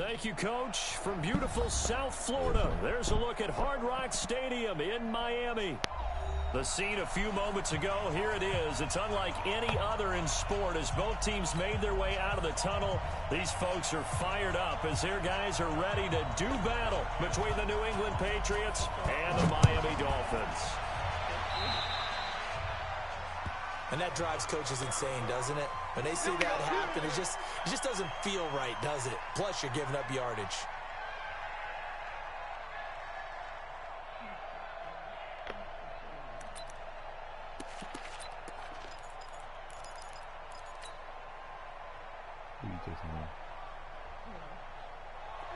Thank you, Coach. From beautiful South Florida, there's a look at Hard Rock Stadium in Miami. The scene a few moments ago, here it is. It's unlike any other in sport as both teams made their way out of the tunnel. These folks are fired up as their guys are ready to do battle between the New England Patriots and the Miami Dolphins. And that drives coaches insane, doesn't it? When they see that happen, it just doesn't feel right, does it? Plus, you're giving up yardage.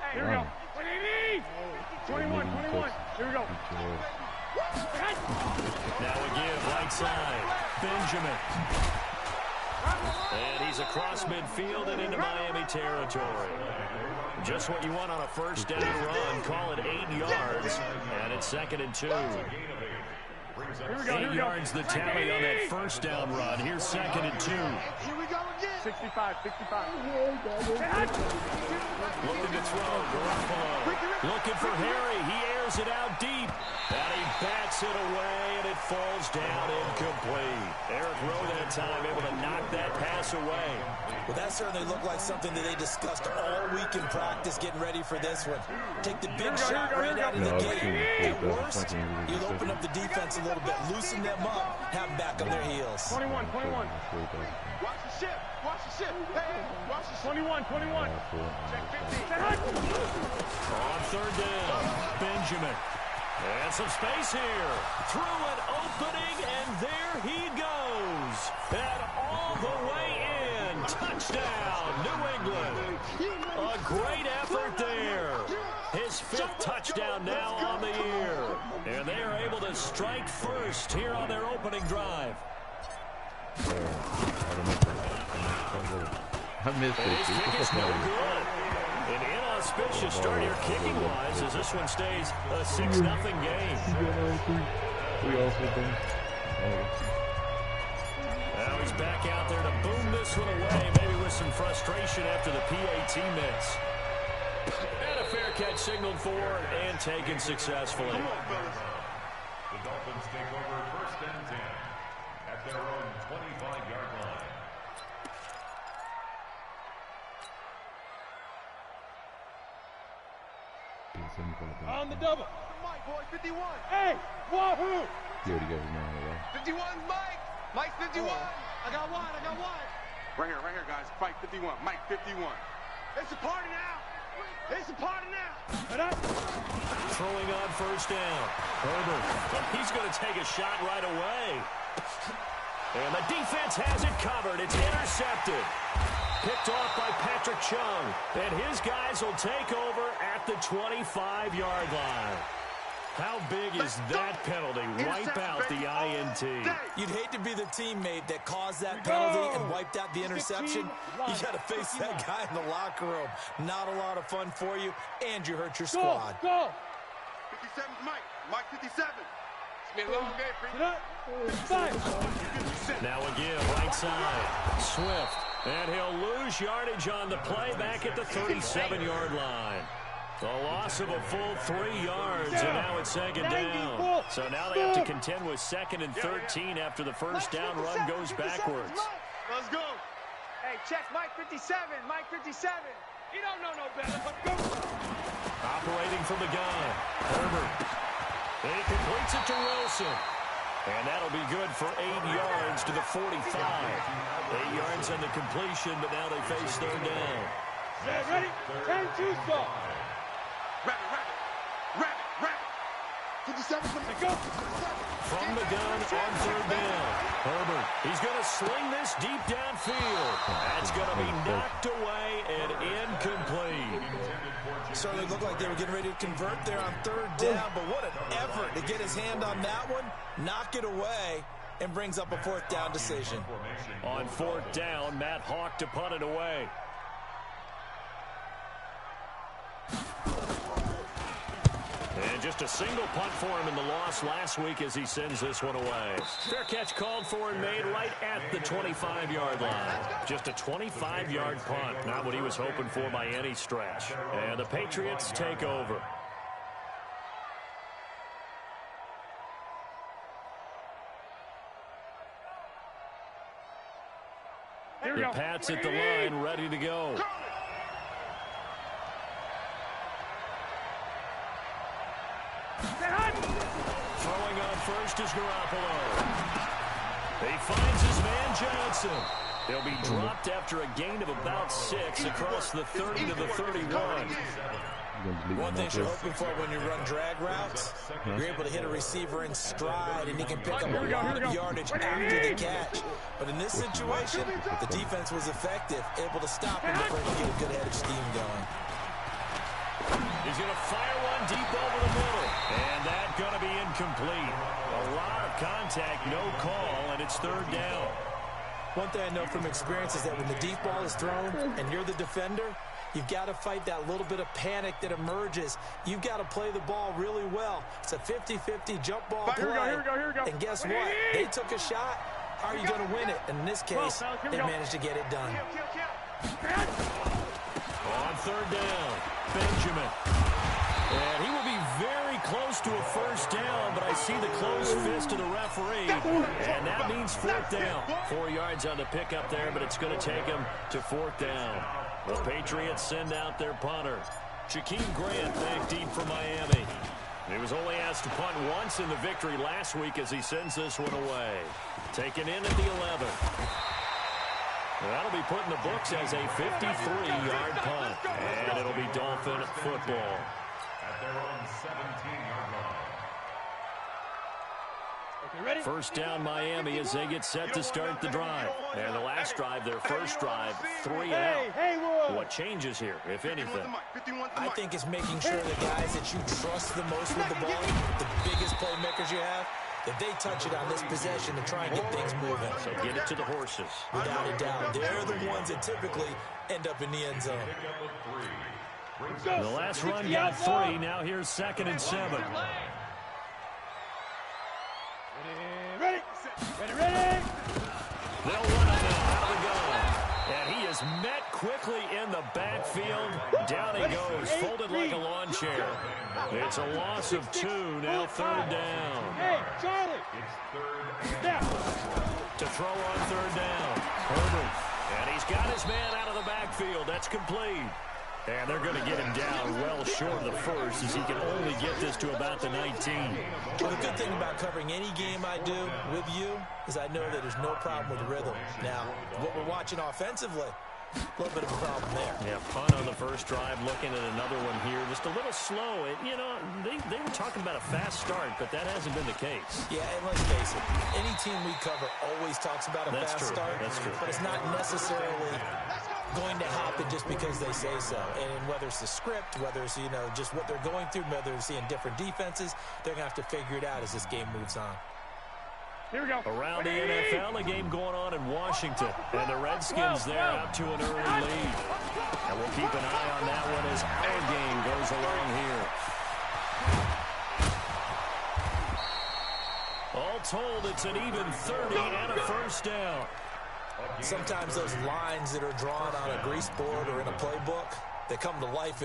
Hey, here we go. What do you need? 21. Here we go. Now a give, right side. Benjamin. And he's across midfield and into Miami territory. Just what you want on a first down run. Call it 8 yards. And it's 2nd and 2. 8 yards the tally on that first down run. Here's 2nd and 2. Here we go again. 65. Looking to throw. Garoppolo. Looking for Harry. He airs it out deep. And he bats it away, and it falls down incomplete. Eric Rowe that time able to knock that pass away. Well, that certainly looked like something that they discussed all week in practice getting ready for this one. Take the big shot right out of the gate. At worst, you'll open up the defense a little bit, loosen them up, have them back on their heels. 21. Watch the ship. Hey, watch the 21. Check 50. On 3rd down, Benjamin. And some space here. Through an opening, and there he goes. And all the way in. Touchdown, New England. A great effort there. His 5th touchdown now on the year. And they are able to strike first here on their opening drive. I missed it. His kick is no good. An inauspicious start here kicking-wise as this one stays a 6-0 game. Now he's back out there to boom this one away, maybe with some frustration after the PAT miss. And a fair catch signaled for and taken successfully. The Dolphins take over 1st and 10 at their own 25-yard line. On the double. Mike, boy, 51. Hey, wahoo! You already got his name, right? 51, Mike. Mike, 51. I got one. Right here, guys. Fight 51. Mike, 51. It's a party now. Throwing on 1st down. Herbert. He's going to take a shot right away. And the defense has it covered. It's intercepted. Picked off by Patrick Chung. And his guys will take over at the 25-yard line. How big is that penalty? Wipe out the INT. You'd hate to be the teammate that caused that penalty and wiped out the interception. You got to face that guy in the locker room. Not a lot of fun for you, and you hurt your squad. Go. 57's Mike. Mike 57. It's been a long day for you. Now again, right side. Swift. And he'll lose yardage on the play back at the 37-yard line. The loss of a full 3 yards, and now it's 2nd down. So now they have to contend with 2nd and 13 after the first down run goes backwards. Let's go. Hey, check Mike 57. Mike 57. You don't know no better. Let's go. Operating from the gun. Herbert. He completes it to Wilson. And that'll be good for 8 yards to the 45. 8 yards on the completion, but now they face 3rd down. Ready? 10-2 stop. Rabbit. 57. Let's go. From the gun on 3rd down. Herbert. He's going to sling this deep downfield. That's going to be knocked away and incomplete. Certainly looked like they were getting ready to convert there on 3rd down, but what an effort to get his hand on that one, knock it away, and brings up a 4th down decision. On 4th down, Matt Hawk to punt it away. And just a single punt for him in the loss last week as he sends this one away. Fair catch called for and made right at the 25-yard line. Just a 25-yard punt, not what he was hoping for by any stretch. And the Patriots take over. The Pats at the line, ready to go. Throwing on first is Garoppolo. He finds his man Johnson. He'll be dropped after a gain of about 6 across the 30 to the 31. One thing you're hoping for when you run drag routes, you're able to hit a receiver in stride, and he can pick up a lot of yardage after the catch. But in this situation, the defense was effective, able to stop him before he could get a good head of steam going. He's going to fire one deep over the middle, and that's going to be incomplete. A lot of contact, no call, and it's third down. One thing I know from experience is that when the deep ball is thrown and you're the defender, you've got to fight that little bit of panic that emerges. You've got to play the ball really well. It's a 50-50 jump ball play. Here we go. And guess what? They took a shot. How are you going to win it? And in this case, they managed to get it done. On third down, Benjamin. And he will be very close to a first down, but I see the closed fist of the referee, and that means fourth down. 4 yards on the pickup there, but it's going to take him to fourth down. The Patriots send out their punter. Jakeem Grant back deep for Miami. He was only asked to punt once in the victory last week as he sends this one away. Taken in at the 11. That'll be put in the books as a 53-yard punt, and it'll be Dolphin football. At their own 17-yard line. First down Miami as they get set to start the drive. And the last drive, their first drive, 3 out. What changes here, if anything? I think it's making sure the guys that you trust the most with the ball, the biggest playmakers you have, that they touch it on this possession to try and get things moving. So get it to the horses. Without a doubt. They're the ones that typically end up in the end zone. The last run got 3. Now here's 2nd and 7. Ready. They'll run him out of the gun. And he is met quickly in the backfield. Down he goes, folded like a lawn chair. It's a loss of 2, now third down. Hey, Charlie. To throw on third down. Herbert. And he's got his man out of the backfield. That's complete. And they're going to get him down well short of the first as he can only get this to about the 19. Well, the good thing about covering any game I do with you is I know that there's no problem with rhythm. Now, what we're watching offensively, a little bit of a problem there. Yeah, punt on the first drive, looking at another one here. Just a little slow. You know, they were talking about a fast start, but that hasn't been the case. Yeah, and let's face it, any team we cover always talks about a fast start. That's true. But it's not necessarily going to happen just because they say so. And whether it's the script, whether it's, just what they're going through, whether it's seeing different defenses, they're going to have to figure it out as this game moves on. Here we go. Around the NFL, a game going on in Washington. And the Redskins there out to an early lead. And we'll keep an eye on that one as our game goes along here. All told, it's an even 30 and a first down. Sometimes those lines that are drawn on a grease board or in a playbook, they come to life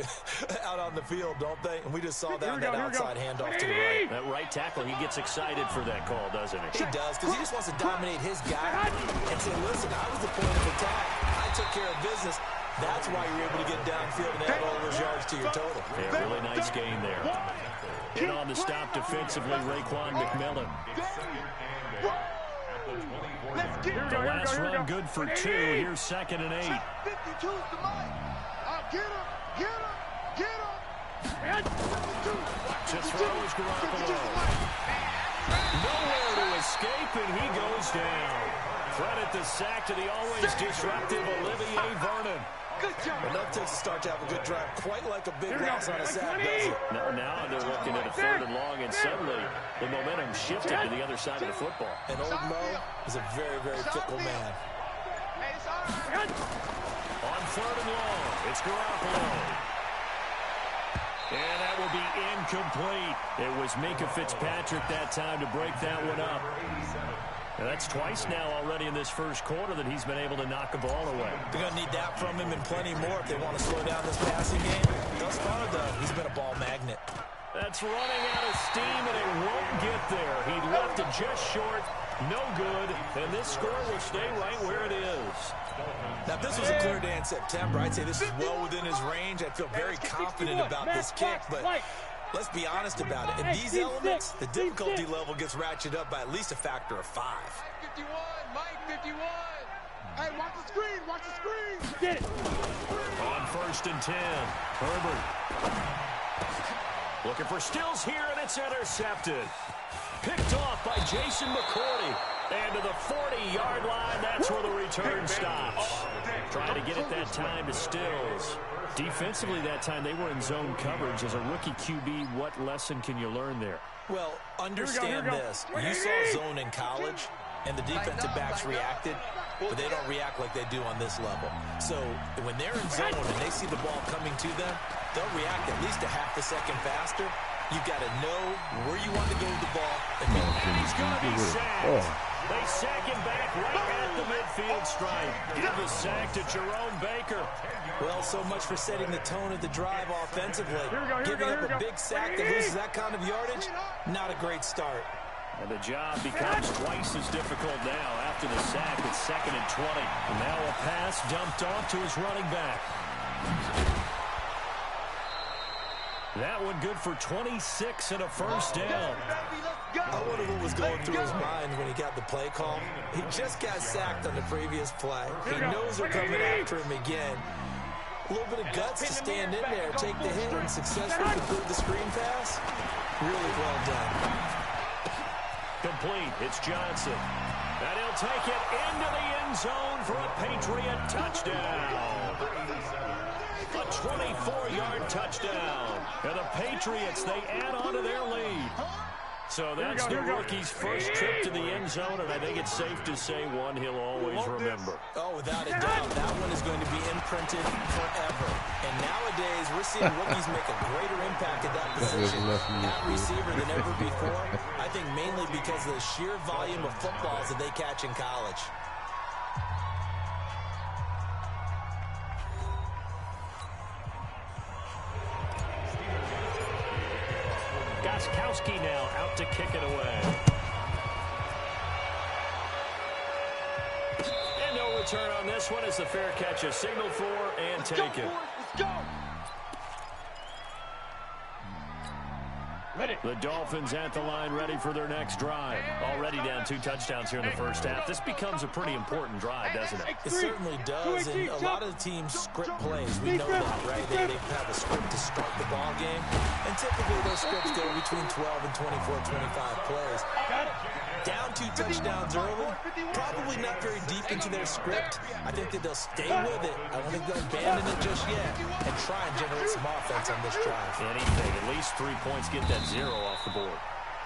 out on the field, don't they? And we just saw that on that outside handoff to the right. That right tackle, he gets excited for that call, doesn't he? He does, because he just wants to dominate his guy and say, listen, I was the point of attack. I took care of business. That's why you're able to get downfield and add all those yards to your total. Yeah, really nice game there. In on the stop defensively, Raekwon McMillan. The last run good for 2. Here's 2nd and 8. 52's the mic. Get him. To throw is Garoppolo. Nowhere to escape, and he goes down. Credit the sack to the always disruptive Olivier Vernon. Good job. Enough to start to have a good drive, quite like a big loss on a sack, does it? Now they're looking at a 3rd and long, and suddenly the momentum shifted to the other side of the football. And old Mo is a very, very fickle man. On 3rd and long, it's Garoppolo. And that will be incomplete. It was Minka Fitzpatrick that time to break that one up. And that's twice now already in this first quarter that he's been able to knock a ball away. They're going to need that from him and plenty more if they want to slow down this passing game. Thus far, though, he's been a ball magnet. That's running out of steam, and it won't get there. He left it just short. No good. And this score will stay right where it is. Now, if this was a clear day in September, I'd say this is well within his range. I'd feel very confident about this kick, but let's be honest about it. In these elements, the difficulty level gets ratcheted up by at least a factor of 5. 51, Mike, 51. Hey, watch the screen, watch the screen. Get it. On 1st and 10, Herbert. Looking for Stills here, and it's intercepted. Picked off by Jason McCourty. And to the 40-yard line, that's where the return stops. Trying to get it that time to Stills. Defensively that time, they were in zone coverage. As a rookie QB, what lesson can you learn there? Well, understand this. You saw zone in college, and the defensive backs reacted, but they don't react like they do on this level. So when they're in zone and they see the ball coming to them, they'll react at least a half a second faster. You've got to know where you want to go with the ball. And he's going to be sacked. They sack him back right at the midfield stripe. Give the sack to Jerome Baker. Well, so much for setting the tone of the drive offensively. Giving up a big sack that loses that kind of yardage, not a great start. And the job becomes twice as difficult now after the sack. It's 2nd and 20. And now a pass dumped off to his running back. That one good for 26 and a first down. I wonder what was going through his mind when he got the play call. He just got sacked on the previous play. He knows they're coming after him again. A little bit of guts to stand in there, take the hit, and successfully complete the screen pass. Really well done. Complete. It's Johnson. And he'll take it into the end zone for a Patriot touchdown. A 24-yard touchdown. And the Patriots, they add on to their lead. So that's the rookie's first trip to the end zone, and I think it's safe to say one he'll always remember. Oh, without a doubt, that one is going to be imprinted forever. And nowadays, we're seeing rookies make a greater impact at that position, at receiver, than ever before. I think mainly because of the sheer volume of footballs that they catch in college. Gostkowski now out to kick it away. And no return on this one as the fair catch is signaled for and taken. Let's go. The Dolphins at the line ready for their next drive. Already down 2 touchdowns here in the first half. This becomes a pretty important drive, doesn't it? It certainly does, and a lot of the teams script plays. We know that, right? They have a script to start the ball game, and typically those scripts go between 12 and 24, 25 plays. Down 2 touchdowns early, probably not very deep into their script. I think that they'll stay with it. I don't think they'll abandon it just yet and try and generate some offense on this drive. Anything, at least 3 points, get that 0 off the board.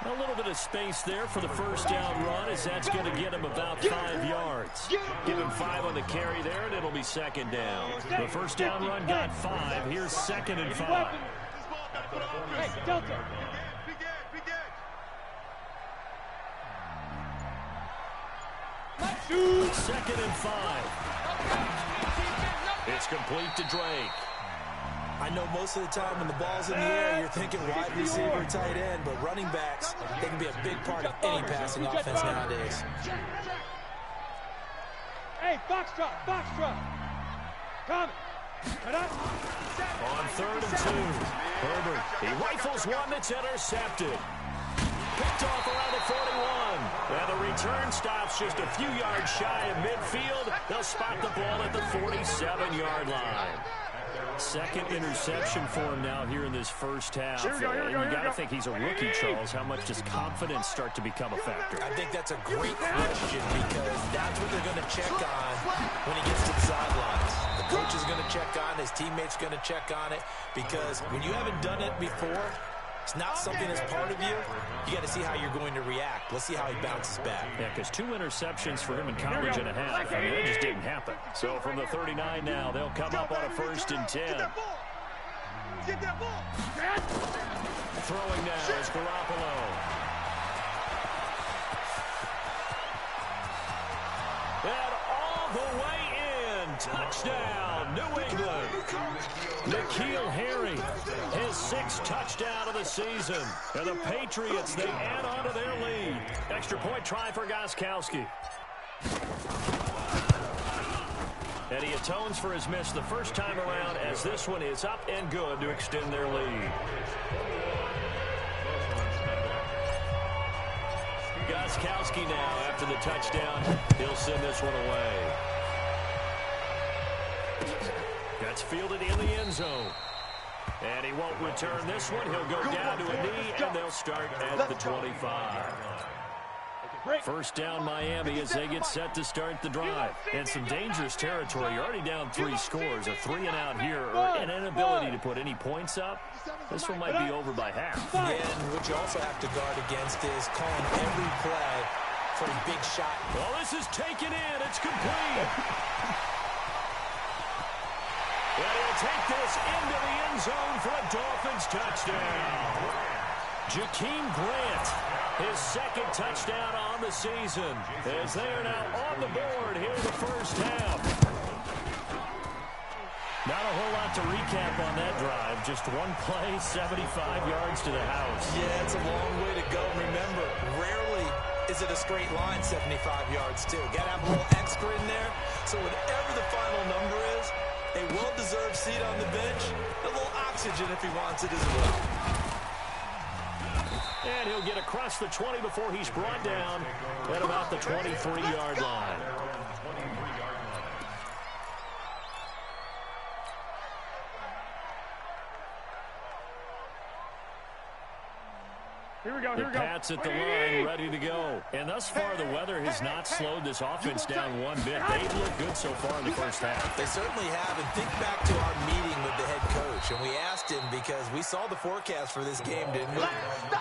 A little bit of space there for the first down run as that's going to get him about 5 yards. Give him 5 on the carry there, and it'll be 2nd down. The first down run got 5. Here's 2nd and 5. Hey, Delta. Second and 5. It's complete to Drake. I know most of the time when the ball's in the air, you're thinking wide receiver, tight end, but running backs, they can be a big part of any passing offense nowadays. Hey, Foxtrot, Foxtrot. Come. On 3rd and 2, Herbert, he rifles one that's intercepted. Picked off around the 41. And the return stops just a few yards shy of midfield. They'll spot the ball at the 47-yard line. 2nd interception for him now here in this first half. And you got to think he's a rookie, Charles. How much does confidence start to become a factor? I think that's a great question because that's what they're going to check on when he gets to the sidelines. The coach is going to check on, his teammates going to check on it, because when you haven't done it before, it's not something that's part of you. You got to see how you're going to react. Let's see how he bounces back. Yeah, because 2 interceptions for him in college and a half. I mean, that just didn't happen. So from the 39 now, they'll come up on a 1st and 10. Get that ball. Throwing now is Garoppolo. And all the way in. Touchdown, New England. N'Keal Harry, his 6th touchdown of the season. And the Patriots, they add on to their lead. Extra point try for Gostkowski. And he atones for his miss the first time around as this one is up and good to extend their lead. Gostkowski now after the touchdown. He'll send this one away. That's fielded in the end zone. And he won't return this one. He'll go down to a knee, and they'll start at the 25. First down Miami as they get set to start the drive. And some dangerous territory. You're already down 3 scores. A 3 and out here, or an inability to put any points up. This one might be over by half. Yeah, and what you also have to guard against is calling every play for a big shot. Well, this is taken in. It's complete. And he'll take this into the end zone for a Dolphins touchdown. Jakeem Grant, his 2nd touchdown on the season, as they are now on the board here in the first half. Not a whole lot to recap on that drive. Just one play, 75 yards to the house. Yeah, it's a long way to go. Remember, rarely is it a straight line 75 yards, too. Got to have a little extra in there. So whatever the final number is, a well-deserved seat on the bench, a little oxygen if he wants it as well. And he'll get across the 20 before he's brought down at about the 23-yard line. Here we go, here we The go. Pats at the line, ready to go. And thus far, the weather has not slowed this offense down one bit. They've looked good so far in the first half. They certainly have. And think back to our meeting with the head coach. And we asked him because we saw the forecast for this game, didn't we?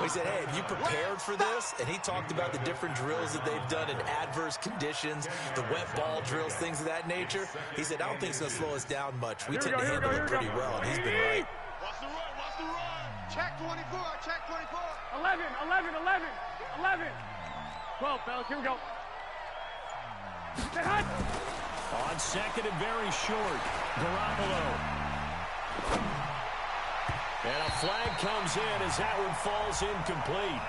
We said, hey, have you prepared for this? And he talked about the different drills that they've done in adverse conditions, the wet ball drills, things of that nature. He said, I don't think it's going to slow us down much. We tend to handle it pretty well, and he's been right. Watch the run, watch the run. Check 24, check 24. 11, 12, fellas, here we go. Get hot. On second and very short, Garoppolo. And a flag comes in as that one falls incomplete.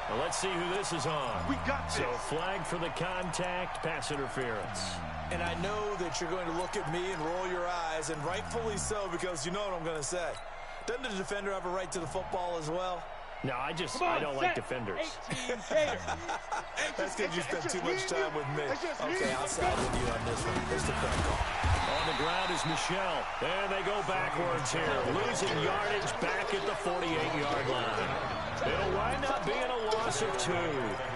Well, let's see who this is on. We got this. So flag for the contact, pass interference. And I know that you're going to look at me and roll your eyes, and rightfully so, because you know what I'm going to say. Doesn't the defender have a right to the football as well? No, I don't like defenders. That's because you spent too much time with me. Okay, I'll side with you on this one. Here's the front call. On the ground is Michelle. And they go backwards here. Losing yardage back at the 48-yard line. It'll wind up being a loss of 2.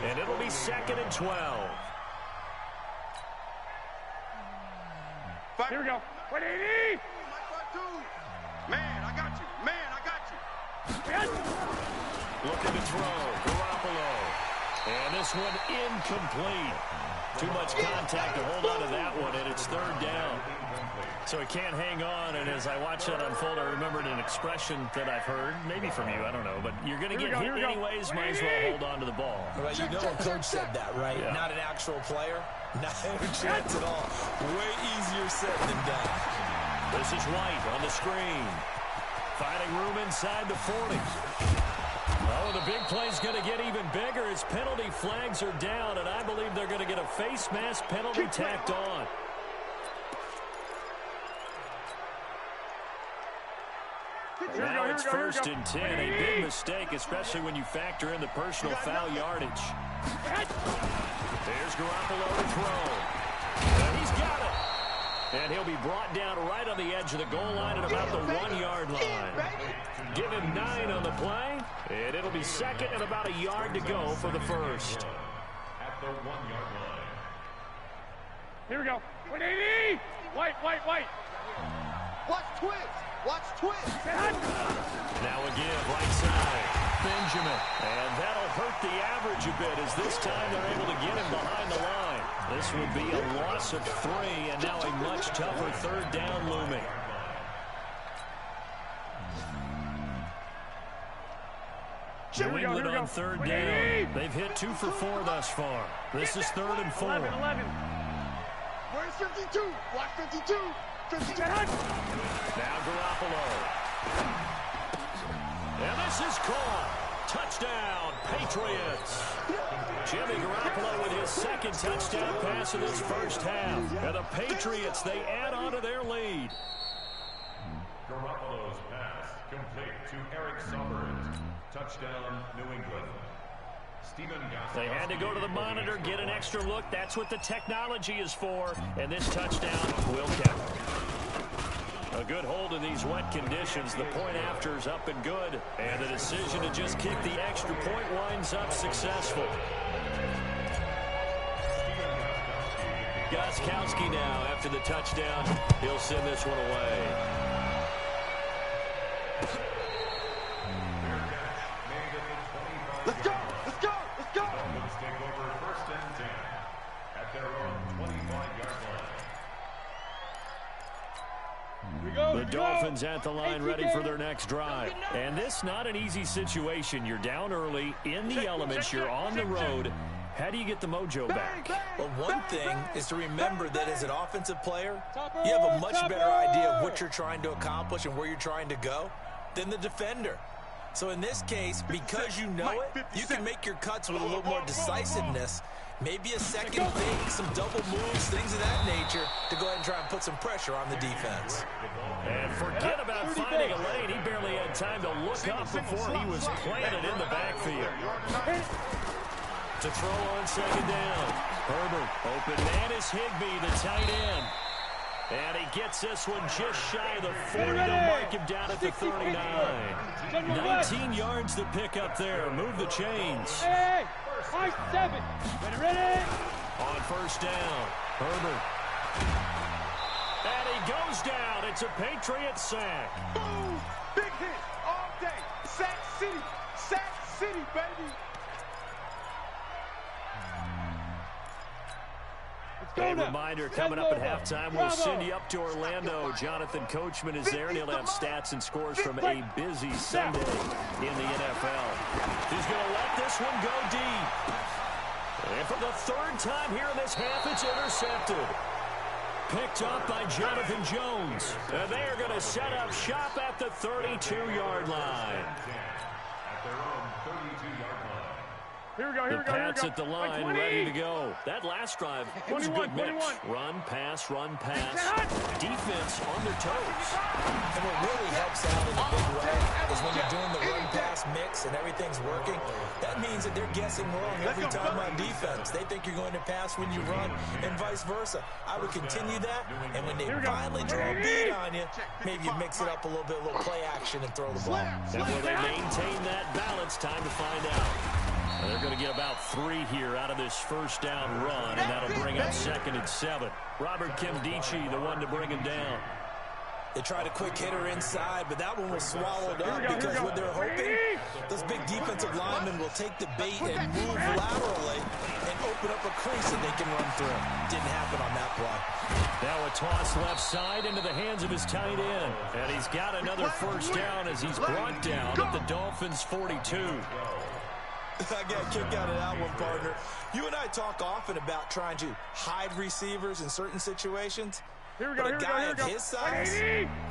And it'll be 2nd and 12. Here we go. 180. Man, I got you. Man, I got you. Looking to throw. Garoppolo. And this one incomplete. Too much contact to hold on to that one, and it's 3rd down. So he can't hang on, and as I watch that unfold, I remembered an expression that I've heard, maybe from you, I don't know, but you're going to get hit anyways, might as well hold on to the ball. Well, you know a coach said that, right? Yeah. Not an actual player. Not a chance at all. Way easier said than done. This is White on the screen. Finding room inside the 40. Oh, the big play's going to get even bigger as penalty flags are down, and I believe they're going to get a face mask penalty tacked on. Now it's 1st and 10. A big mistake, especially when you factor in the personal foul yardage. There's Garoppolo to throw. And he's got it. And he'll be brought down right on the edge of the goal line at about the 1-yard line. Give him 9 on the play, and it'll be 2nd and about a yard to go for the first. At the 1-yard line. Here we go. 180. White. Watch twist. Watch twist. Now again, right side, Benjamin. And that'll hurt the average a bit as this time they're able to get him behind the line. This would be a loss of 3, and now a much tougher 3rd down looming. New England on third down. They've hit 2 for 4 thus far. This is 3rd and 4. 11. Where's 52? Watch 52. 52. Now Garoppolo. And this is caught. Touchdown, Patriots. Jimmy Garoppolo with his 2nd touchdown pass of this first half. And the Patriots, they add on to their lead. Garoppolo's pass complete to Eric Sommers. Touchdown, New England. They had to go to the monitor, get an extra look. That's what the technology is for. And this touchdown will count. A good hold in these wet conditions. The point after is up and good. And the decision to just kick the extra point winds up successful. Gostkowski now after the touchdown. He'll send this one away. Let's go! Let's go! Let's go! Dolphins take over 1st and 10 at their own 25-yard line. The Dolphins at the line ready for their next drive. And this not an easy situation. You're down early, in the elements, you're on the road. How do you get the mojo back? Well, one thing is to remember that as an offensive player, you have a much better idea of what you're trying to accomplish and where you're trying to go than the defender. So in this case, because you know it, you can make your cuts with a little more decisiveness. Maybe a second fake, some double moves, things of that nature to go ahead and try and put some pressure on the defense. And forget about finding a lane. He barely had time to look up before he was planted in the backfield. To throw on 2nd down. Herbert, open man is Higbee, the tight end. And he gets this one just shy of the 40 to mark him down at the 39. 19 yards to pick up there. Move the chains. Hey, 7. Ready? On 1st down, Herbert. And he goes down. It's a Patriot sack. Boom! Big hit all day. Sack City. Sack City, baby. A reminder coming up at halftime, we'll send you up to Orlando. Jonathan Coachman is there, and he'll have stats and scores from a busy Sunday in the NFL. He's going to let this one go deep. And for the 3rd time here in this half, it's intercepted. Picked up by Jonathan Jones. And they are going to set up shop at the 32-yard line. At their own 32-yard line. Here we go. The Pats at the line, ready to go. That last drive was a good mix. Run, pass, defense on their toes. And what really helps out in a big way is when you're doing the run-pass mix and everything's working, that means that they're guessing wrong every time on defense. They think you're going to pass when you run and vice versa. I would continue that, and when they finally draw a beat on you, maybe you mix it up a little bit, a little play action, and throw the ball. And will they maintain that balance? Time to find out. They're going to get about 3 here out of this 1st down run, and that'll bring up 2nd and 7. Robert Kimdichie, the one to bring him down. They tried a quick hitter inside, but that one was swallowed up because what they're hoping, those big defensive linemen will take the bait and move laterally and open up a crease that they can run through. Didn't happen on that play. Now a toss left side into the hands of his tight end. And he's got another 1st down as he's brought down at the Dolphins' 42. I got a kick out of that one, partner. You and I talk often about trying to hide receivers in certain situations. But a guy of his size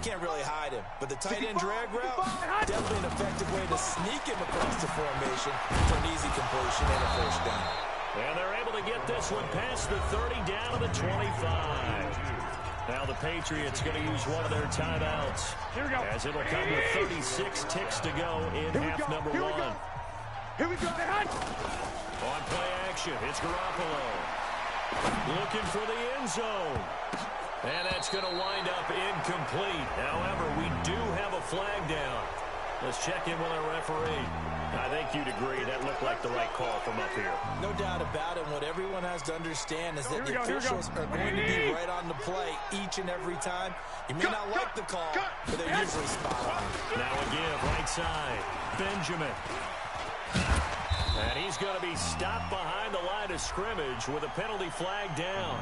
can't really hide him. But the tight end drag route, definitely an effective way to sneak him across the formation for an easy completion and a 1st down. And they're able to get this one past the 30 down to the 25. Now the Patriots going to use one of their timeouts. As it'll come with 36 ticks to go in half number 1. Here we go. On play action, it's Garoppolo. Looking for the end zone. And that's going to wind up incomplete. However, we do have a flag down. Let's check in with our referee. I think you'd agree that looked like the right call from up here. No doubt about it. What everyone has to understand is that the officials are going to be right on the play each and every time. You may not like the call, but they're usually spot on. Now a give, right side. Benjamin. And he's going to be stopped behind the line of scrimmage with a penalty flag down.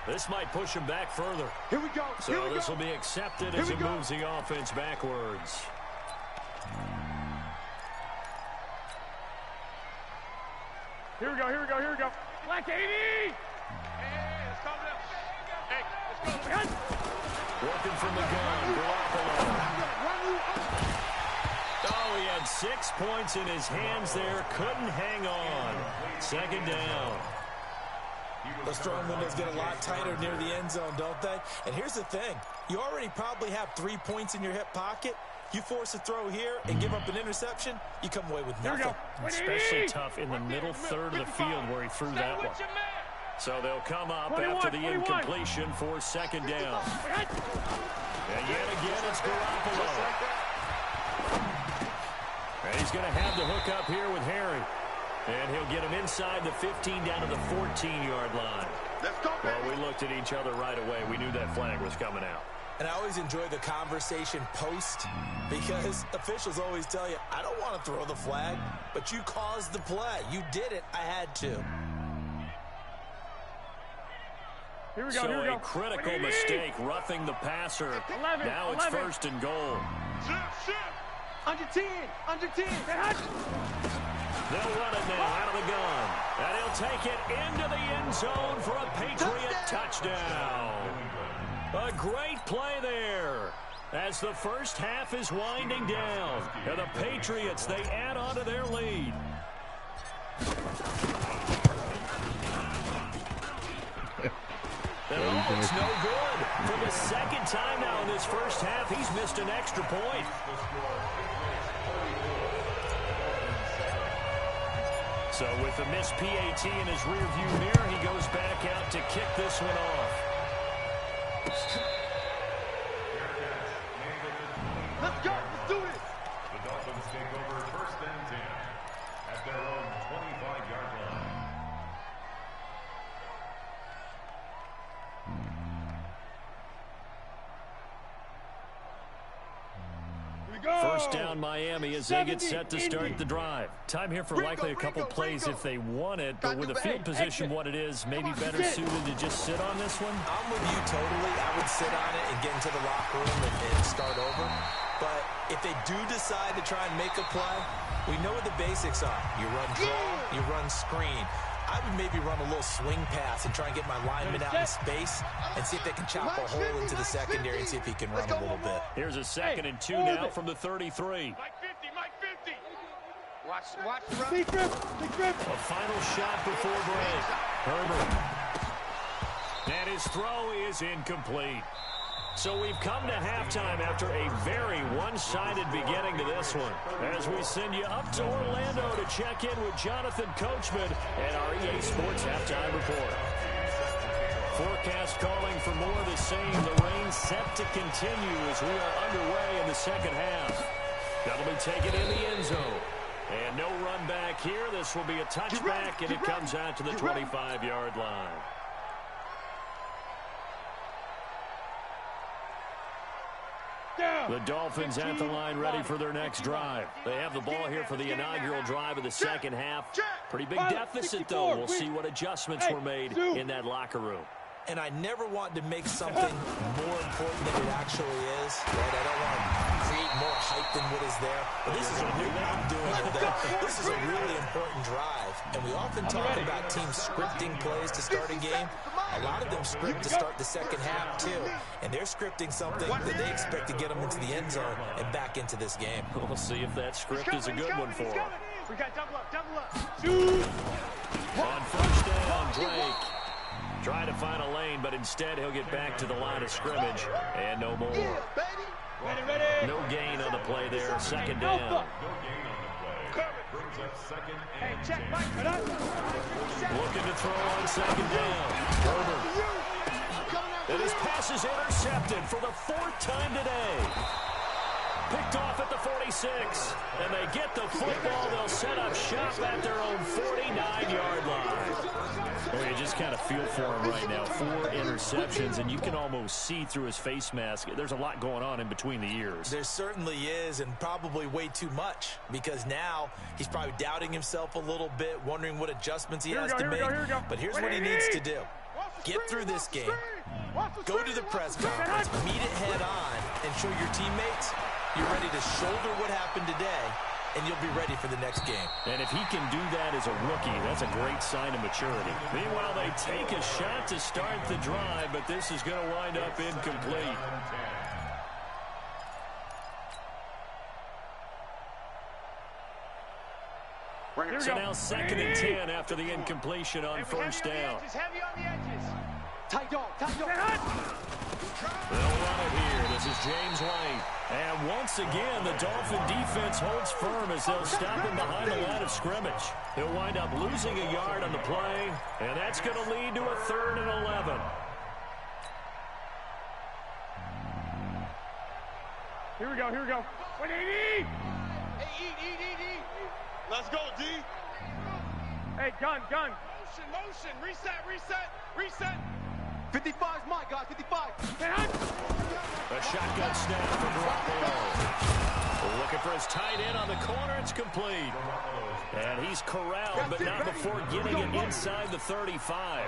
This might push him back further. Here we go. So this will be accepted as it moves the offense backwards. Here we go, here we go, here we go. Black 80! Hey, let's calm down. Hey, let's go. Working from the gun, Oh, he had 6 points in his hands there. Couldn't hang on. Second down. Those throwing windows get a lot tighter near the end zone, don't they? And here's the thing. You already probably have 3 points in your hip pocket. You force a throw here and give up an interception, you come away with nothing. Especially tough in the middle third of the field where he threw that one. So they'll come up after the incompletion for second down. And yet again, it's Garoppolo. And he's going to have the hook up here with Harry. And he'll get him inside the 15 down to the 14-yard line. Well, we looked at each other right away. We knew that flag was coming out. And I always enjoy the conversation post because officials always tell you, I don't want to throw the flag, but you caused the play. You did it. I had to. Here we go, so here we go. A critical mistake, roughing the passer. 11, now it's 11. First and goal. Under 10, under 10. They'll run it now out of the gun. And he'll take it into the end zone for a Patriot touchdown. A great play there as the first half is winding down. And the Patriots, they add on to their lead. And it's no good. For the second time now in this first half, he's missed an extra point. So with the missed PAT in his rearview mirror, he goes back out to kick this one off. Let's go. Let's do this. The Dolphins take over first and 10 at their own 25-yard line. First down Miami as they get set to start the drive. Time here for likely a couple plays if they want it, but with the field position what it is, maybe better suited to just sit on this one. I'm with you totally. I would sit on it and get into the locker room and start over. But if they do decide to try and make a play, we know what the basics are. You run draw, you run screen. I would maybe run a little swing pass and try and get my lineman out in space and see if they can chop a hole into the secondary and see if he can run a little bit. Here's a second and 2 now from the 33. Mike 50, Mike 50. Watch the run. Big grip. A final shot before break. Herbert. And his throw is incomplete. So we've come to halftime after a very one-sided beginning to this one. As we send you up to Orlando to check in with Jonathan Coachman and our EA Sports Halftime Report. Forecast calling for more of the same. The rain set to continue as we are underway in the second half. That'll be taken in the end zone. And no run back here. This will be a touchback, and it comes out to the 25-yard line. The Dolphins at the line ready for their next drive. They have the ball here for the inaugural drive of the second half. Pretty big deficit, though. We'll see what adjustments were made in that locker room. And I never want to make something more important than it actually is. Right? I don't want to create more hype than what is there. But this is a this is a really important drive. And we often talk about teams scripting plays to start a game. A lot of them script to start the second half, too. And they're scripting something that they expect to get them into the end zone and back into this game. We'll see if that script is a good one for them. We got double up. Shoot! On first down, Drake. Trying to find a lane, but instead he'll get back to the line of scrimmage. And no more. Ready. No gain on the play there. Second down. No gain on the play. Brings up second and 10. Looking to throw on second down. Herbert. And his pass is intercepted for the 4th time today. Picked off at the 46. And they get the football. They'll set up shop at their own 49-yard line. Well, you just kind of feel for him right now. 4 interceptions, and you can almost see through his face mask. There's a lot going on in between the ears. There certainly is, and probably way too much, because now he's probably doubting himself a little bit, wondering what adjustments he has to make. But here's what he needs to do. Get through this game. Go to the press conference, meet it head on, and show your teammates you're ready to shoulder what happened today and you'll be ready for the next game. And if he can do that as a rookie, that's a great sign of maturity. Meanwhile, they take a shot to start the drive, but this is going to wind up incomplete. So now 2nd and 10 after the incompletion on first down. Heavy on the edges. Tight dog. They'll run it here. This is James White. And once again, the Dolphin defense holds firm as they'll stop him behind the line of scrimmage. He'll wind up losing a yard on the play, and that's going to lead to a 3rd and 11. Here we go. What do you need? Hey, eat. Let's go, D. Hey, gun. Motion. Reset. 55's mine, guys. 55. A shotgun snap for Garoppolo. Looking for his tight end on the corner. It's complete. And he's corralled, but not before getting it inside the 35.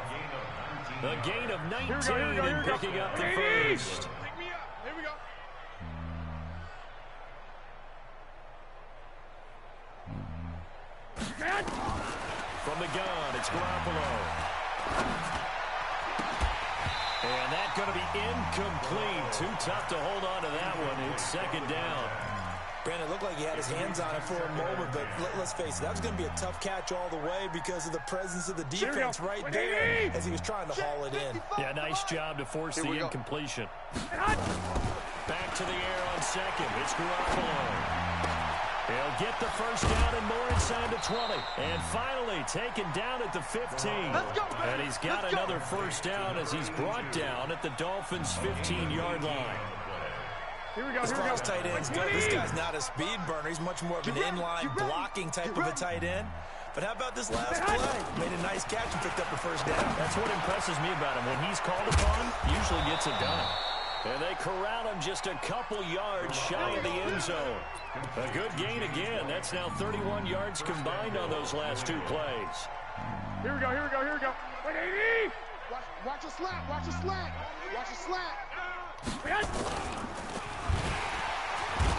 A gain of 19 and picking up the first. Pick me up. Here we go. From the gun, it's Garoppolo. And that's going to be incomplete. Too tough to hold on to that one. It's 2nd down. Brandon, it looked like he had his hands on it for a moment, but let's face it, that was going to be a tough catch all the way because of the presence of the defense right there as he was trying to haul it in. Yeah, nice job to force the incompletion. Back to the air on 2nd. It's Garoppolo. He'll get the first down and more inside the 20. And finally taken down at the 15. And he's got another first down as he's brought down at the Dolphins' 15-yard line. As far as tight ends go, this guy's not a speed burner. He's much more of an inline blocking type of a tight end. But how about this last play? Made a nice catch and picked up the first down. That's what impresses me about him. When he's called upon, usually gets it done. And they corral him just a couple yards shy of the end zone. A good gain again. That's now 31 yards combined on those last 2 plays. Here we go. What do you need? Watch a slant.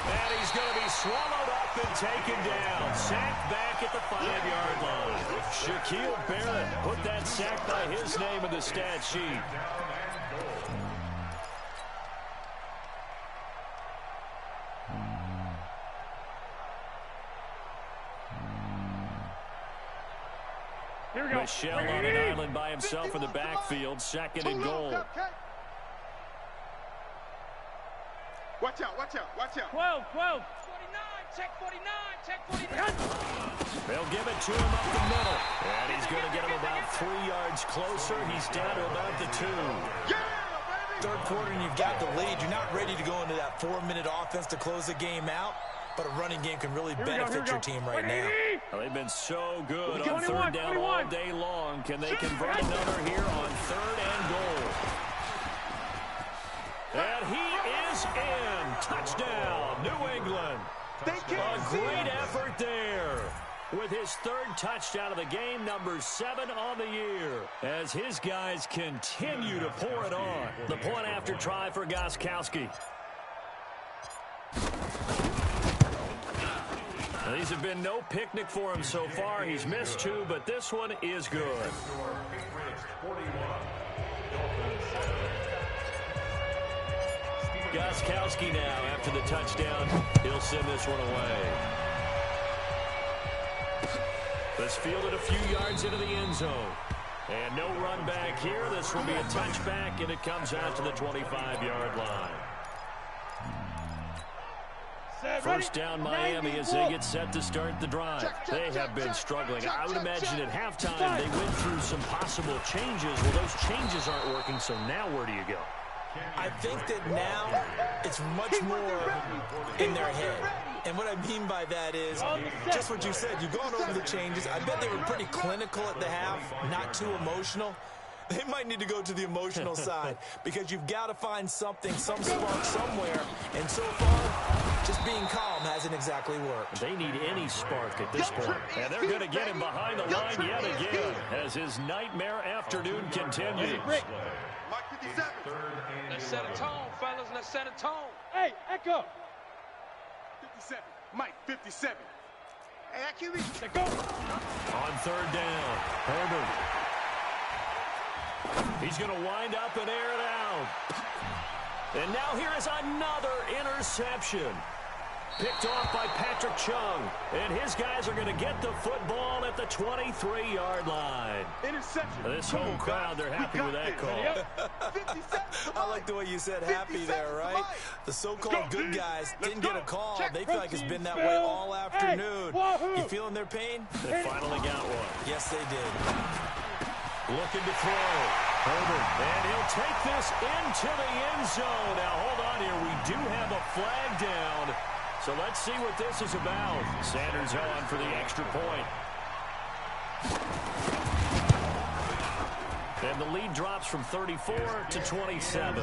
And he's going to be swallowed up and taken down. Sacked back at the 5-yard line. Shaquille Barrett put that sack by his name in the stat sheet. Michelle on an island by himself in the backfield. 2nd and goal. Watch out. 12. 49, check 49. They'll give it to him up the middle. And he's going to get him about 3 yards closer. He's down to about the 2. Third quarter and you've got the lead. You're not ready to go into that 4-minute offense to close the game out. But a running game can really benefit your team right now. Well, they've been so good on 3rd down all day long. Can they convert another here on 3rd and goal? And he is in. Touchdown, New England. A great effort there with his 3rd touchdown of the game, number 7 on the year, as his guys continue to pour it on. The point after try for Gostkowski. These have been no picnic for him so far. He's missed 2, but this one is good. Gostkowski now after the touchdown. He'll send this one away. This fielded a few yards into the end zone. And no run back here. This will be a touchback, and it comes out to the 25-yard line. First down Miami as they get set to start the drive. They have been struggling. I would imagine at halftime they went through some possible changes. Well, those changes aren't working, so now where do you go? I think that now it's much more in their head. And what I mean by that is just what you said. You've gone over the changes. I bet they were pretty clinical at the half, not too emotional. They might need to go to the emotional side because you've got to find something, some spark somewhere. And so far, just being calm hasn't exactly worked. They need any spark at this point. And they're going to get him behind the line yet again as his nightmare afternoon continues. Mike 57. Let's set a tone, fellas. Let's set a tone. Hey, Echo. 57. Mike 57. On third down, Herbert. He's going to wind up and air it out. And now here is another interception. Picked off by Patrick Chung. And his guys are going to get the football at the 23-yard line. Interception. This home crowd, they're happy with that call. I like the way you said happy there, right? The so-called good guys didn't get a call. They feel like it's been that way all afternoon. You feeling their pain? They finally got one. Yes, they did. Looking to throw. Herbert. And he'll take this into the end zone. Now, hold on here. We do have a flag down. So let's see what this is about. Sanders on for the extra point. And the lead drops from 34 to 27.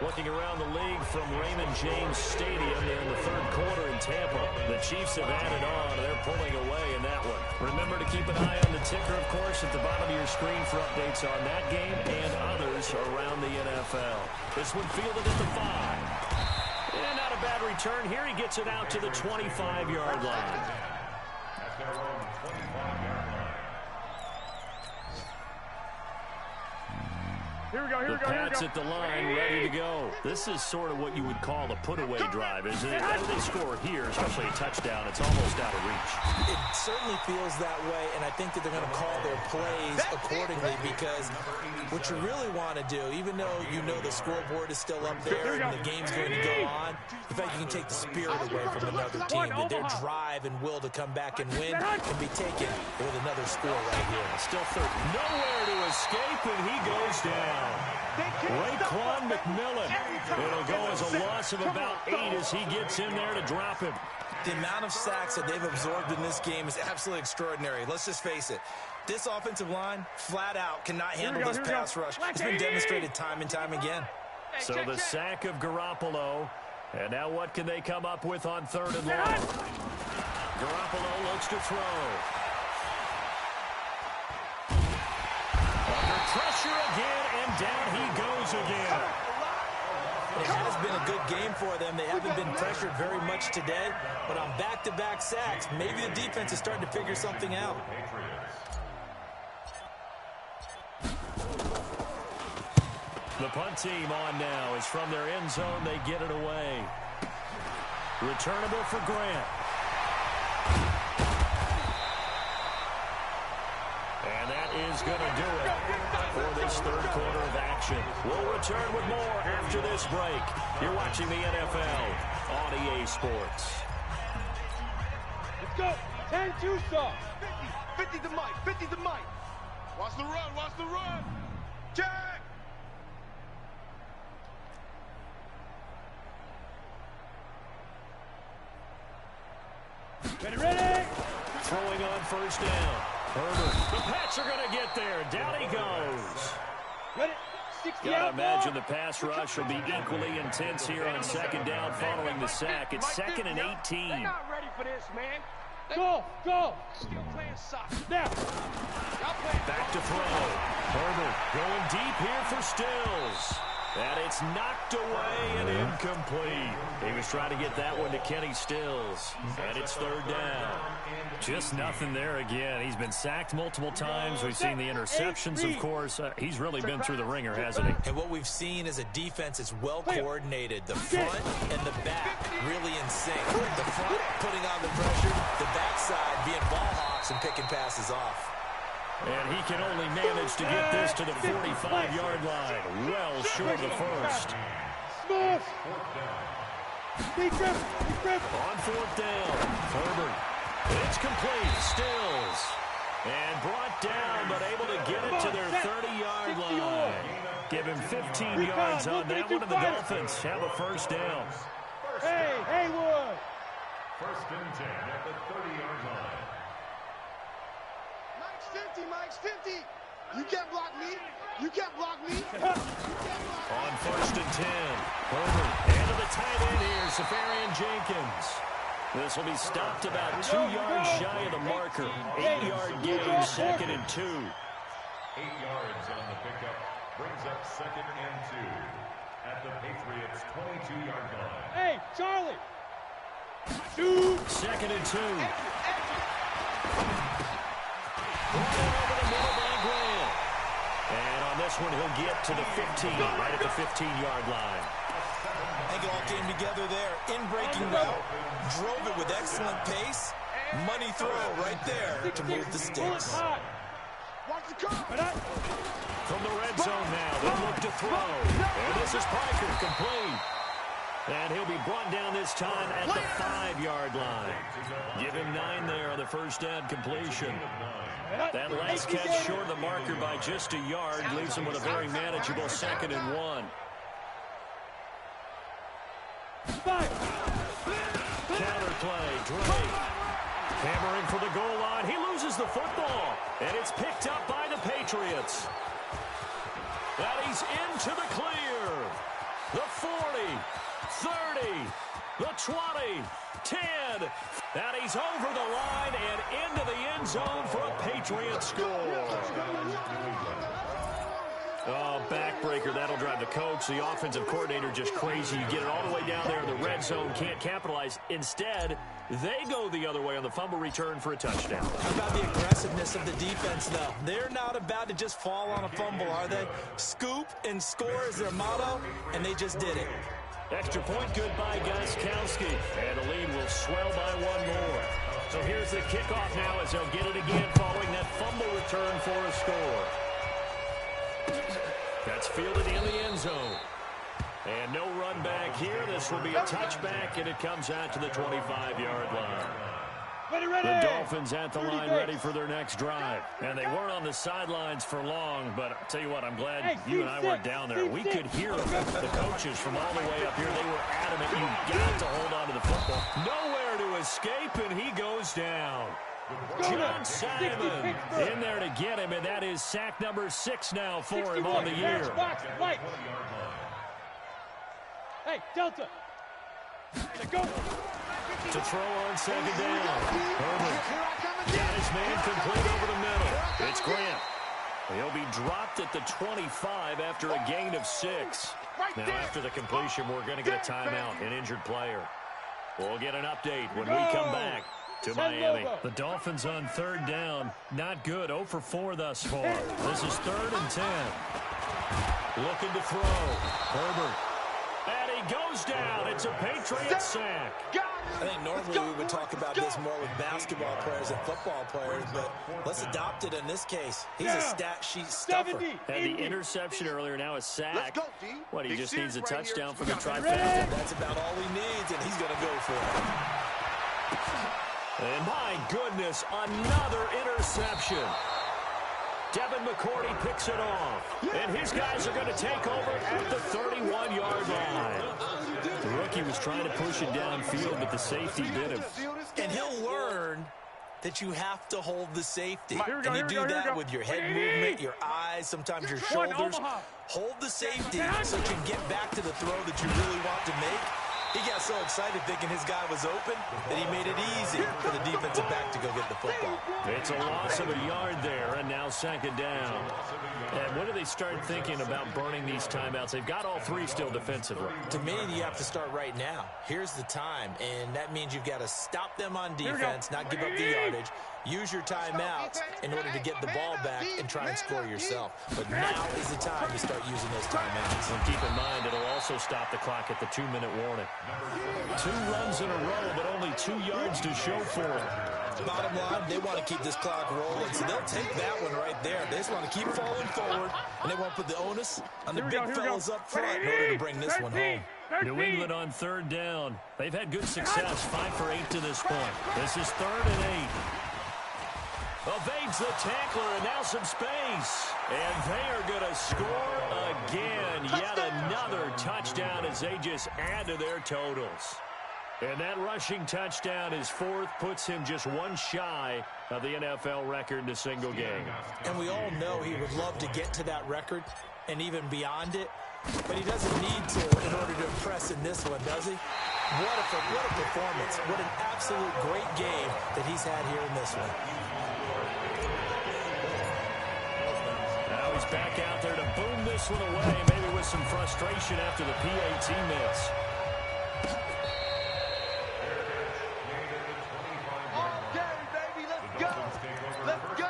Looking around the league from Raymond James Stadium in the third quarter in Tampa. The Chiefs have added on, and they're pulling away in that one. Remember to keep an eye on the ticker, of course, at the bottom of your screen for updates on that game and others around the NFL. This one fielded at the 5. And not a bad return. Here he gets it out to the 25-yard line. At their own 25-yard line. Here we go, The Pats at the line, ready to go. This is sort of what you would call a put-away drive, isn't it? As they score here, especially a touchdown, it's almost out of reach. It certainly feels that way, and I think that they're going to call their plays accordingly because what you really want to do, even though you know the scoreboard is still up there and the game's going to go on, the fact you can take the spirit away from another team, that their drive and will to come back and win can be taken with another score right here. Still third. Nowhere to escape, and he goes down. Raekwon McMillan. It'll go as a loss of about 8 as he gets in there to drop him. The amount of sacks that they've absorbed in this game is absolutely extraordinary. Let's just face it. This offensive line, flat out, cannot handle this pass rush. It's been demonstrated time and time again. So the sack of Garoppolo. And now what can they come up with on third and long? Garoppolo looks to throw. Under pressure again, and down he goes again. It has been a good game for them. They haven't been pressured very much today, but on back-to-back sacks, maybe the defense is starting to figure something out. The punt team on now is from their end zone. They get it away. Returnable for Grant. And that is going to do it for this third quarter of action. We'll return with more after this break. You're watching the NFL on EA Sports. Let's go. 10 Tucson. 50 to Mike. 50 to Mike. Watch the run. Watch the run. Jack. Ready. Throwing on first down. Herbert. The Pats are going to get there. Down he goes. Ready. 60 Gotta out imagine the pass rush will be equally intense here on second down following the sack. It's 2nd and 18. They're not ready for this, man. Go. Still playing soccer. Now. Back to throw. Herbert going deep here for Stills. And it's knocked away and incomplete. He was trying to get that one to Kenny Stills. And it's third down. Just nothing there again. He's been sacked multiple times. We've seen the interceptions, of course. He's really been through the ringer, hasn't he? And what we've seen is a defense that's well coordinated. The front and the back really in sync. The front putting on the pressure, the backside being ball hawks and picking passes off. And he can only manage to get this to the 45-yard line. Well short of the first. Smith. Deep grip. On fourth down, Herbert. It's complete. Stills. And brought down, but able to get it to their 30-yard line. Give him 15 yards on that one, and the Dolphins have a first down. Hey, Haywood. 1st and 10 at the 30-yard line. Mike's 50. You can't block me. You can't block me. On 1st and 10, Herbert. And to the tight end here, Safarian Jenkins. This will be stopped about 2 yards shy of the marker. 8-yard gain, 2nd and 2. 8 yards on the pickup. Brings up 2nd and 2 at the Patriots' 22-yard line. Hey, Charlie. Shoot. 2nd and 2. Over the middle by Grant. And on this one, he'll get to the 15, right at the 15-yard line. I think it all came together there. In-breaking route, drove it with excellent pace. Money throw right there to move the sticks. From the red zone now, they'll look to throw. And this is Piker, complete. And he'll be brought down this time at the 5-yard line. Give him 9 there on the first down completion. That last catch short of the marker by just a yard leaves him with a very manageable 2nd and 1. Counter play, Drake. Hammering for the goal line. He loses the football. And it's picked up by the Patriots. And he's into the clear. The 40, 30, the 20, 10. And he's over the line and into the end zone for a Patriot score. Oh, backbreaker. That'll drive the coach, the offensive coordinator, just crazy. You get it all the way down there in the red zone, can't capitalize. Instead, they go the other way on the fumble return for a touchdown. How about the aggressiveness of the defense, though? They're not about to just fall on a fumble, are they? Scoop and score is their motto, and they just did it. Extra point good by Gostkowski. And the lead will swell by 1 more. So here's the kickoff now as they'll get it again following that fumble return for a score. That's fielded in the end zone. And no run back here. This will be a touchback, and it comes out to the 25-yard line. The Dolphins at the line ready for their next drive. And they weren't on the sidelines for long, but I'll tell you what, I'm glad you and I weren't down there. We could hear the coaches from all the way up here. They were adamant. You've got to hold on to the football. Nowhere to escape, and he goes down. John Simon in there to get him, and that is sack number 6 now for him on the year. Hey, Delta. Go. To throw on 2nd down. Herbert got his man complete over the middle. It's Grant. He'll be dropped at the 25 after a gain of 6. Now, after the completion, we're going to get a timeout, an injured player. We'll get an update when we come back to Miami. The Dolphins on 3rd down. Not good. 0 for 4 thus far. This is 3rd and 10. Looking to throw. Herbert. And he goes down. It's a Patriot sack. I think normally we would talk about this more with basketball players and football players, but let's adopt it in this case. He's a stat sheet stuffer. Had the interception earlier, now a sack. What, he just needs a touchdown for the trifecta? That's about all he needs, and he's going to go for it. And my goodness, another interception. Devin McCourty picks it off. And his guys are going to take over at the 31-yard line. The rookie was trying to push it downfield, but the safety did him. And he'll learn that you have to hold the safety. And you do that with your head movement, your eyes, sometimes your shoulders. Hold the safety so you can get back to the throw that you really want to make. He got so excited thinking his guy was open that he made it easy for the defensive back to go get the football. It's a loss of a yard there, and now 2nd down. And when do they start thinking about burning these timeouts? They've got all 3 still defensively. To me, you have to start right now. Here's the time, and that means you've got to stop them on defense, not give up the yardage, use your timeouts in order to get the ball back and try and score yourself. But now is the time to start using those timeouts. And keep in mind, it'll also stop the clock at the 2-minute warning. 2 runs in a row, but only 2 yards to show for it. Bottom line, they want to keep this clock rolling, so they'll take that one right there. They just want to keep falling forward, and they want to put the onus on the big fellas up front in order to bring this one home. New England on 3rd down. They've had good success, 5 for 8 to this point. This is 3rd and 8. Evades the tackler, and now some space. And they are going to score again. Yet another touchdown as they just add to their totals. And that rushing touchdown, his 4th, puts him just 1 shy of the NFL record in a single game. And we all know he would love to get to that record and even beyond it. But he doesn't need to in order to impress in this one, does he? What a performance. What an absolute great game that he's had here in this one. Now he's back out there to boom this one away, maybe with some frustration after the PAT miss. Okay, baby, let's go. Let's go.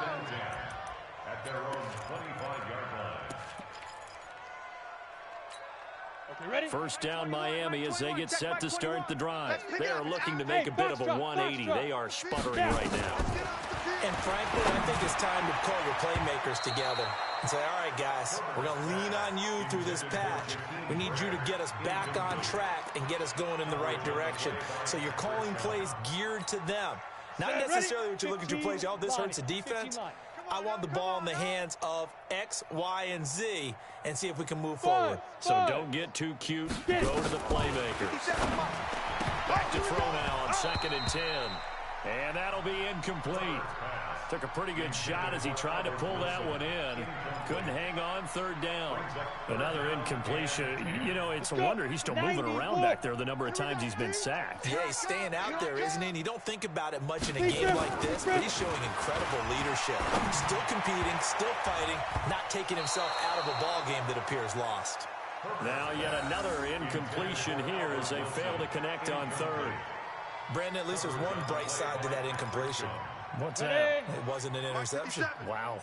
First down Miami as they get set to start the drive. They are looking to make a bit of a 180. They are sputtering right now. And frankly, I think it's time to call the playmakers together and say, all right, guys, we're going to lean on you through this patch. We need you to get us back on track and get us going in the right direction. So you're calling plays geared to them. Not necessarily what you look at your plays, oh, this hurts the defense. I want the ball in the hands of X, Y, and Z and see if we can move forward. So don't get too cute. Go to the playmakers. Back to throw now on 2nd and 10. And that'll be incomplete. Took a pretty good shot as he tried to pull that one in. Couldn't hang on 3rd down. Another incompletion. You know, it's a wonder he's still moving around back there the number of times he's been sacked. Yeah, he's staying out there, isn't he? And you don't think about it much in a game like this, but he's showing incredible leadership. Still competing, still fighting, not taking himself out of a ball game that appears lost. Now yet another incompletion here as they fail to connect on 3rd. Brandon, at least there's one bright side to that incompletion. What's that? It wasn't an interception. Wow.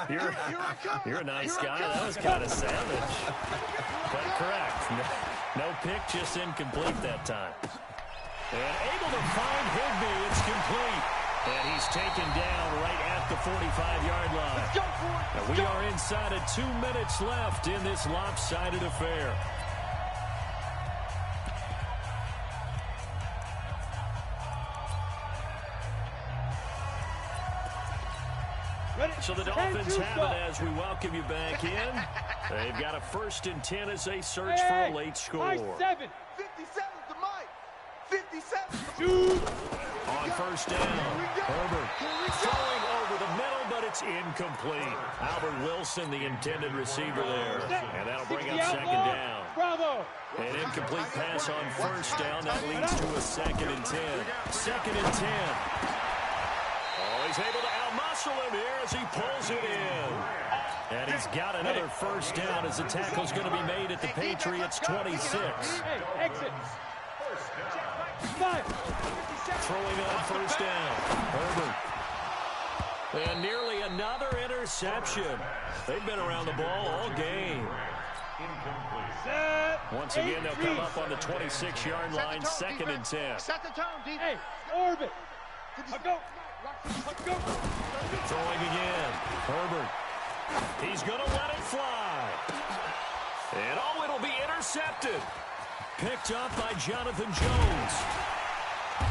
You're a nice guy. That was kind of savage. But correct. No pick, just incomplete that time. And able to find Higbee. It's complete. And he's taken down right at the 45-yard line. And we are inside of 2 minutes left in this lopsided affair. So the Dolphins have it as we welcome you back in. They've got a 1st and 10 as they search for a late score. 57 to Mike. 57. On 1st down, Herbert throwing over the middle, but it's incomplete. Albert Wilson, the intended receiver there. And that'll bring up 2nd down. Bravo. An incomplete pass on 1st down. That leads to a 2nd and 10. 2nd and 10. Oh, he's able to outmuscle him here as he pulls it in. And he's got another 1st down as the tackle's going to be made at the Patriots' 26. Hey, exit. Throwing on 1st down. Herbert. And nearly another interception. They've been around the ball all game. Once again, they'll come up on the 26-yard line, 2nd and 10. Set the tone, D. Hey, orbit. Go. Throwing again. Herbert. He's going to let it fly. And oh, it'll be intercepted. Picked up by Jonathan Jones.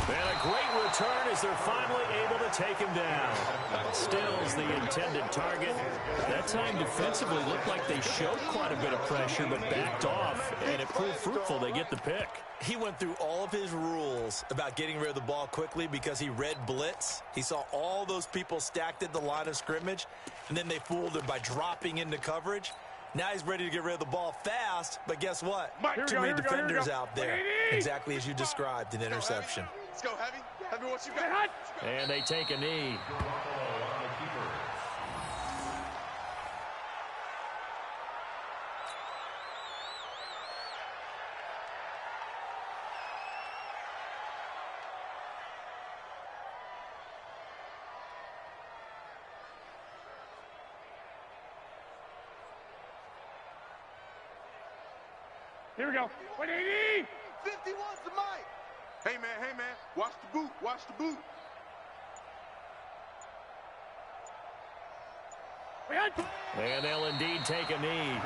And a great return as they're finally able to take him down. Stills the intended target. That time defensively looked like they showed quite a bit of pressure but backed off, and it proved fruitful. They get the pick. He went through all of his rules about getting rid of the ball quickly because he read blitz. He saw all those people stacked at the line of scrimmage, and then they fooled him by dropping into coverage. Now he's ready to get rid of the ball fast, but guess what? Too many defenders out there. Exactly as you described, an interception. Let's go, Heavy. Heavy, what you got? And they take a knee. Here we go. 180. 51's the mic. Hey, man. Watch the boot. Watch the boot. And they'll indeed take a knee.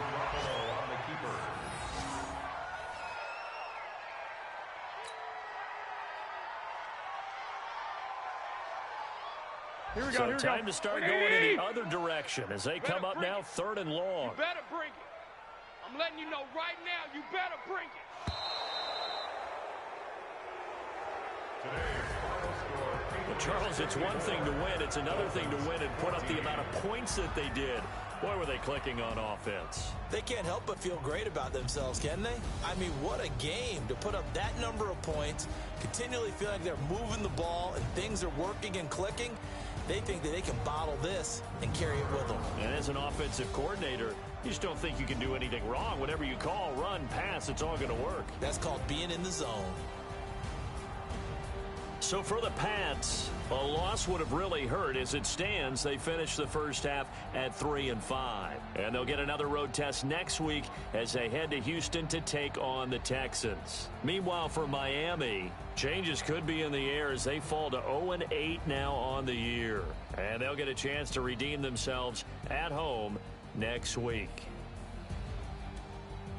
Here we go. So Here we time go. to start going in the other direction as they come up now 3rd and long. You better bring it. I'm letting you know right now, you better bring it. Well, Charles, it's one thing to win. It's another thing to win and put up the amount of points that they did. Boy, were they clicking on offense. They can't help but feel great about themselves, can they? I mean, what a game to put up that number of points, continually feeling like they're moving the ball and things are working and clicking. They think that they can bottle this and carry it with them. And as an offensive coordinator, you just don't think you can do anything wrong. Whatever you call, run, pass, it's all going to work. That's called being in the zone. So for the Pats, a loss would have really hurt. As it stands, they finished the first half at 3-5. And they'll get another road test next week as they head to Houston to take on the Texans. Meanwhile, for Miami, changes could be in the air as they fall to 0-8 now on the year. And they'll get a chance to redeem themselves at home next week.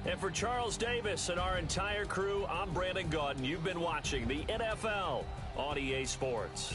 And for Charles Davis and our entire crew, I'm Brandon Gaudin. You've been watching the NFL on EA Sports.